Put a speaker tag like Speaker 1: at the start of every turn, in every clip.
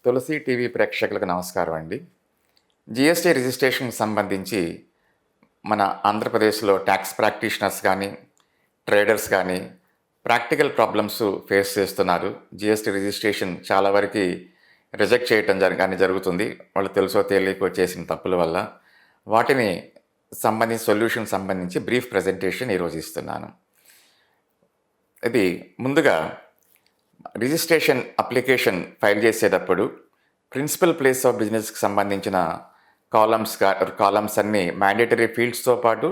Speaker 1: తులసి TV ప్రేక్షకులకు నమస్కారం అండి. జీఎస్టీ రిజిస్ట్రేషన్కి సంబంధించి మన ఆంధ్రప్రదేశ్లో ట్యాక్స్ ప్రాక్టీషనర్స్ కానీ, ట్రేడర్స్ కానీ ప్రాక్టికల్ ప్రాబ్లమ్స్ ఫేస్ చేస్తున్నారు. జీఎస్టీ రిజిస్ట్రేషన్ చాలా వరకు రిజెక్ట్ చేయటం జరుగుతుంది. వాళ్ళు తెలుసో తెలియకో చేసిన తప్పుల వల్ల. వాటిని సొల్యూషన్ సంబంధించి బ్రీఫ్ ప్రజెంటేషన్ ఈరోజు ఇస్తున్నాను. ఇది ముందుగా రిజిస్ట్రేషన్ అప్లికేషన్ ఫైల్ చేసేటప్పుడు ప్రిన్సిపల్ ప్లేస్ ఆఫ్ బిజినెస్కి సంబంధించిన కాలమ్స్ అన్నీ మ్యాండేటరీ ఫీల్డ్స్తో పాటు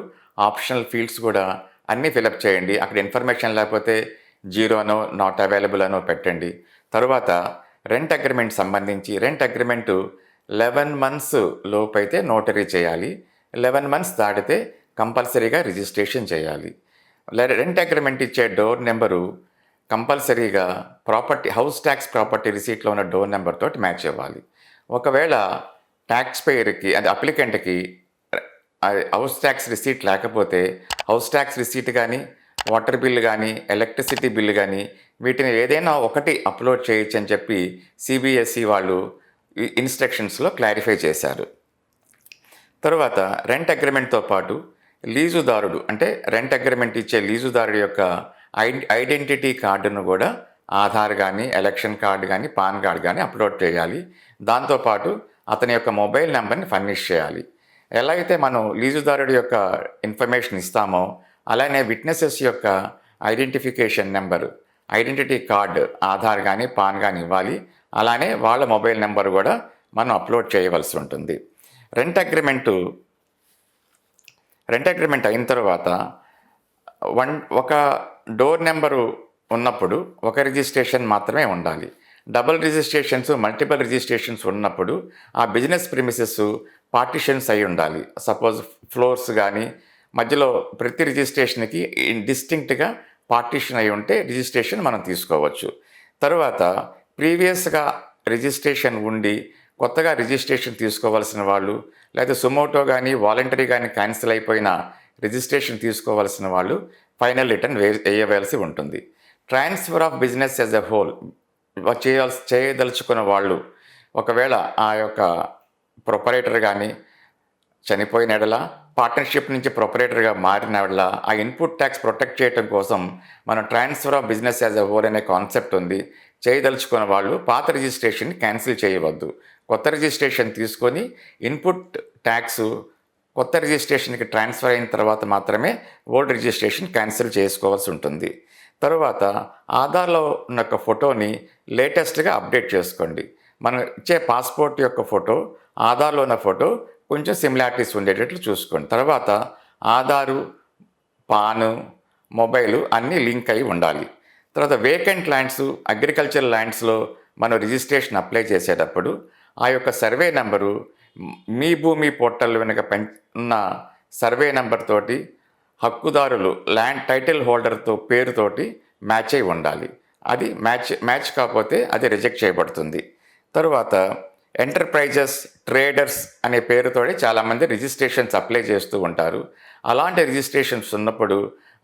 Speaker 1: ఆప్షనల్ ఫీల్డ్స్ కూడా అన్నీ ఫిలప్ చేయండి. అక్కడ ఇన్ఫర్మేషన్ లేకపోతే జీరో అనో నాట్ అవైలబుల్ అనో పెట్టండి. తరువాత రెంట్ అగ్రిమెంట్ సంబంధించి రెంట్ అగ్రిమెంటు 11 months లోపు అయితే నోటరీ చేయాలి. 11 months దాటితే కంపల్సరీగా రిజిస్ట్రేషన్ చేయాలి. రెంట్ అగ్రిమెంట్ ఇచ్చే డోర్ నెంబరు కంపల్సరీగా హౌస్ ట్యాక్స్ ప్రాపర్టీ రిసీట్లో ఉన్న డోర్ నెంబర్ తోటి మ్యాచ్ అవ్వాలి. ఒకవేళ ట్యాక్స్ పేయర్కి అప్లికెంట్కి హౌస్ ట్యాక్స్ రిసీట్ లేకపోతే హౌస్ ట్యాక్స్ రిసీట్ కానీ, వాటర్ బిల్ కానీ, ఎలక్ట్రిసిటీ బిల్ కానీ వీటిని ఏదైనా ఒకటి అప్లోడ్ చేయొచ్చు అని చెప్పి సిబిఎస్ఈ వాళ్ళు ఇన్స్ట్రక్షన్స్లో క్లారిఫై చేశారు. తరువాత రెంట్ అగ్రిమెంట్తో పాటు లీజుదారుడు అంటే రెంట్ అగ్రిమెంట్ ఇచ్చే లీజుదారుడు యొక్క ఐడెంటిటీ కార్డును కూడా ఆధార్ కానీ, ఎలక్షన్ కార్డు కానీ, పాన్ కార్డు కానీ అప్లోడ్ చేయాలి. దాంతోపాటు అతని యొక్క మొబైల్ నెంబర్ని ఫర్నిష్ చేయాలి. ఎలా అయితే మనం లీజుదారుడి యొక్క ఇన్ఫర్మేషన్ ఇస్తామో అలానే విట్నెసెస్ యొక్క identification number, identity card Aadhaar కానీ, పాన్ కానీ ఇవ్వాలి. అలానే వాళ్ళ మొబైల్ నెంబర్ కూడా మనం అప్లోడ్ చేయవలసి ఉంటుంది. రెంట్ అగ్రిమెంట్ అయిన తర్వాత ఒక డోర్ నెంబరు ఉన్నప్పుడు ఒక రిజిస్ట్రేషన్ మాత్రమే ఉండాలి. డబుల్ రిజిస్ట్రేషన్స్, మల్టిపుల్ రిజిస్ట్రేషన్స్ ఉన్నప్పుడు ఆ బిజినెస్ ప్రిమిసెస్ పార్టిషన్స్ అయి ఉండాలి. సపోజ్ ఫ్లోర్స్ కానీ మధ్యలో ప్రతి రిజిస్ట్రేషన్కి డిస్టింక్ట్గా పార్టిషన్ అయి ఉంటే రిజిస్ట్రేషన్ మనం తీసుకోవచ్చు. తరువాత ప్రీవియస్గా రిజిస్ట్రేషన్ ఉండి కొత్తగా రిజిస్ట్రేషన్ తీసుకోవాల్సిన వాళ్ళు, లేదా సుమోటో కానీ వాలంటరీ కానీ క్యాన్సిల్ అయిపోయిన రిజిస్ట్రేషన్ తీసుకోవాల్సిన వాళ్ళు ఫైనల్ రిటర్న్ వేయవలసి ఉంటుంది. Transfer of business as a whole చేయదలుచుకున్న వాళ్ళు ఒకవేళ ఆ యొక్క ప్రొపరేటర్ కానీ చనిపోయిన ఎడల, పార్ట్నర్షిప్ నుంచి ప్రొపరేటర్గా మారిన ఎడల ఆ ఇన్పుట్ ట్యాక్స్ ప్రొటెక్ట్ చేయడం కోసం మనం transfer of business as a whole అనే కాన్సెప్ట్ ఉంది. చేయదలుచుకున్న వాళ్ళు పాత రిజిస్ట్రేషన్ క్యాన్సిల్ చేయవద్దు. కొత్త రిజిస్ట్రేషన్ తీసుకొని ఇన్పుట్ ట్యాక్స్ కొత్త రిజిస్ట్రేషన్కి ట్రాన్స్ఫర్ అయిన తర్వాత మాత్రమే ఓల్డ్ రిజిస్ట్రేషన్ క్యాన్సిల్ చేసుకోవాల్సి ఉంటుంది. తరువాత ఆధార్లో ఉన్న ఒక ఫోటోని లేటెస్ట్గా అప్డేట్ చేసుకోండి. మనం ఇచ్చే పాస్పోర్ట్ యొక్క ఫోటో, ఆధార్లో ఉన్న ఫోటో కొంచెం సిమిలారిటీస్ ఉండేటట్లు చూసుకోండి. తర్వాత ఆధారు, పాను, మొబైలు అన్నీ లింక్ అయి ఉండాలి. తర్వాత వేకెంట్ ల్యాండ్స్, అగ్రికల్చర్ ల్యాండ్స్లో మనం రిజిస్ట్రేషన్ అప్లై చేసేటప్పుడు ఆ యొక్క సర్వే నెంబరు మీ భూమి పోర్టల్ వెనుక ఉన్న సర్వే నెంబర్ తోటి హక్కుదారులు ల్యాండ్ టైటిల్ హోల్డర్తో పేరుతోటి మ్యాచ్ అయి ఉండాలి. అది మ్యాచ్ కాకపోతే అది రిజెక్ట్ చేయబడుతుంది. తరువాత ఎంటర్ప్రైజెస్, ట్రేడర్స్ అనే పేరుతోటి చాలామంది రిజిస్ట్రేషన్స్ అప్లై చేస్తూ ఉంటారు. అలాంటి రిజిస్ట్రేషన్స్ ఉన్నప్పుడు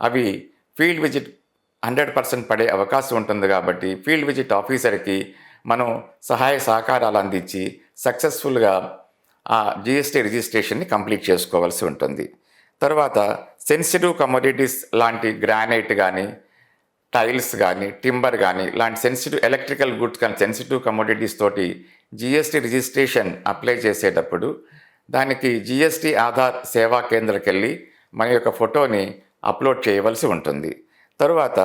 Speaker 1: అవి ఫీల్డ్ విజిట్ 100% పడే అవకాశం ఉంటుంది. కాబట్టి ఫీల్డ్ విజిట్ ఆఫీసర్కి మనం సహాయ సహకారాలు అందించి సక్సెస్ఫుల్గా ఆ జిఎస్టీ రిజిస్ట్రేషన్ని కంప్లీట్ చేసుకోవాల్సి ఉంటుంది. తర్వాత సెన్సిటివ్ కమోడిటీస్ లాంటి గ్రానైట్ కానీ, టైల్స్ కానీ, టింబర్ కానీ లాంటి సెన్సిటివ్ ఎలక్ట్రికల్ గుడ్స్ కానీ సెన్సిటివ్ కమోడిటీస్ తోటి జిఎస్టీ రిజిస్ట్రేషన్ అప్లై చేసేటప్పుడు దానికి జిఎస్టీ ఆధార్ సేవా కేంద్రకి వెళ్ళి మన యొక్క ఫోటోని అప్లోడ్ చేయవలసి ఉంటుంది. తరువాత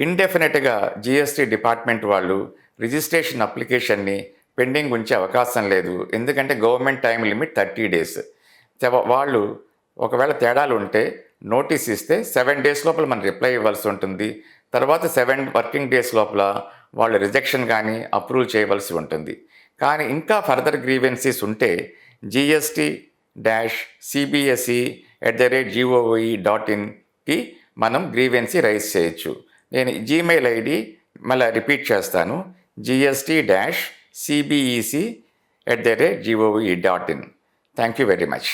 Speaker 1: ఇండెఫినెట్గా జిఎస్టీ డిపార్ట్మెంట్ వాళ్ళు రిజిస్ట్రేషన్ అప్లికేషన్ని పెండింగ్ ఉంచే అవకాశం లేదు. ఎందుకంటే గవర్నమెంట్ టైం లిమిట్ 30 days. వాళ్ళు ఒకవేళ తేడాలు ఉంటే నోటీస్ ఇస్తే 7 days లోపల మనం రిప్లై ఇవ్వాల్సి ఉంటుంది. తర్వాత 7 working days లోపల వాళ్ళు రిజెక్షన్ కానీ అప్రూవ్ చేయవలసి ఉంటుంది. కానీ ఇంకా ఫర్దర్ గ్రీవెన్సీస్ ఉంటే gst-cbse@gov.in మనం గ్రీవెన్సీ రైజ్ చేయొచ్చు. నేను జీమెయిల్ ఐడి మళ్ళీ రిపీట్ చేస్తాను, gst-cbec@gov.in. Thank you very much.